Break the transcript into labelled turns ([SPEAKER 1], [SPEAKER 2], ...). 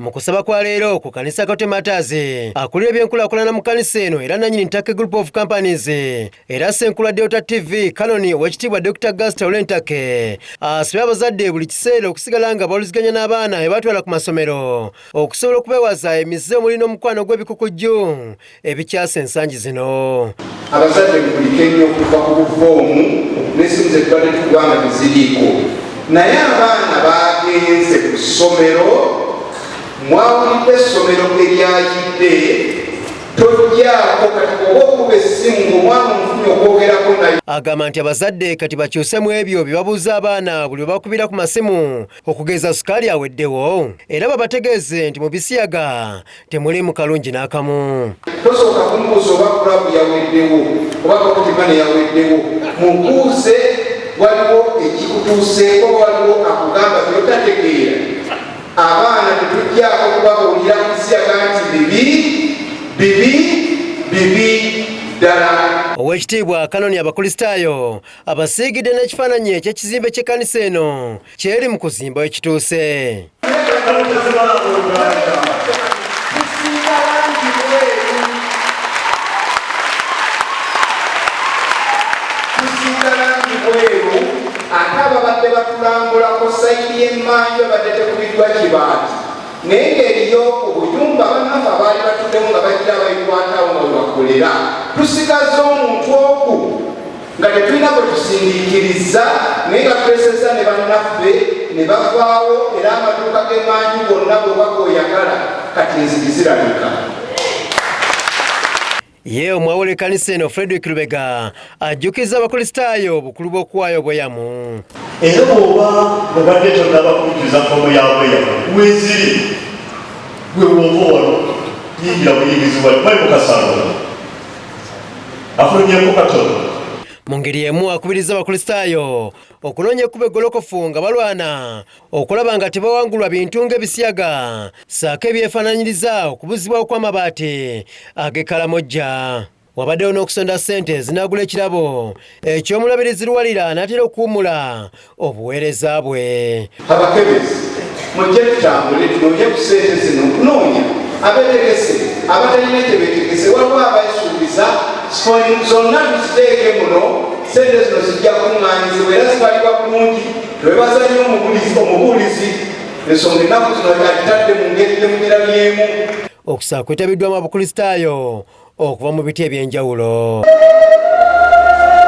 [SPEAKER 1] mu kusaba kwa leero ku kanisa Katwe Mataazi akulira ebyenkulaakulana mu kanisa eno era nannyini Ntake Group of Companies era Ssenkulu wa Delta TV Kanoni Owek.Dr.Can.Gaster Lule Ntake asabye abazadde buli kiseera okusigala nga bawuliziganya n'abaana be batwala ku masomero okusobola okubeewaza emize omulina omukwano gw'ebikukujju ebikyasa ensangi zino.
[SPEAKER 2] Abazadde mulike nnyo okuva ku buvoomu n'essimu ze tubadde tukubanga teziriiko, naye abaana bagenze ku ssomero, mwawulidde essomero eryayidde, tojjaako kati oba okuba essimu ng'omwana omufunyi okwogerako naye.
[SPEAKER 1] Agamba nti abazadde kati bakyuse mu ebyo bye babuuza abaana buli bwe bakubira ku masimu okugeza sukaali aweddewo, era babategeeze nti mu Ebisiyaga temuliimu kalungi n'akamu.
[SPEAKER 2] Tosooka kumubuuza oba kulabu yaweddewo oba kakutimane yaweddewo, mubuuze waliwo ekikutuuseeko, waliwo akugamba byotategeera. Abaana tetujjaako kubabuulira mu Ebisiyaga nti bibi ddala.
[SPEAKER 1] Oweekitiibwa Kanoni abakristaayo abasiigidde n'ekifaananyi eky'ekizimbe ky'ekkanisa eno kyeri mu kuzimba ekituuse.
[SPEAKER 2] Ate ababadde batulambulako sayidi y'emmanju abadde tekubiddwa kibaati, naye ng'eriyo obuyumba bannaffe abaali batuddemu nga bagira abayikwatawo nga webakolera. Tusigaze omuntu ogu nga tetulina bwe tusindiikiriza, naye nga tweseza ne bannaffe ne bavaawo, era amaduuka g'emmanju gonna bw'oba g'oyagala kati enzigi zirabika.
[SPEAKER 1] Ye omwawula ekkanisa eno Frederick Lubega ajjukiza abakristaayo obukulu bw'okuwaayo obweyamo.
[SPEAKER 3] Era bw'oba mubadde tonnabakujjuza nkomo ya bweyamo weziri gwe bw'ova wano yingira buyingizi wali mwali mukasalo afulumyeko katono.
[SPEAKER 1] Mu ngeri emu akubiriza abakristaayo okunoonya ekkubo eggolokofu nga balwana okulaba nga tebawangulwa bintu ng'ebisiyaga ssaako ebyefaananyiriza okubuzibwawo kw'amabaati ag'ekkalamojja. Wabaddewo n'okusonda ssente zinaagula ekirabo eky'omulabirizi Luwalira n'atera okuwummula obuweereza bwe.
[SPEAKER 2] Abakebezi mujje tutambule tunoonye ku ssente zino, okunoonya abeetegese abatalina kye beetegese, waliwo abeesuubiza zonna tuziteeke muno, ssente zino zijja kuŋŋaanyizibwa era zibalibwa bulungi. Twebaza nnyo omubuulizi ensonga ennaku zino agitadde mu ngeri gyemugirabyemu.
[SPEAKER 1] Okusaba kwetabiddwamu abakristaayo okuva mu biti eby'enjawulo.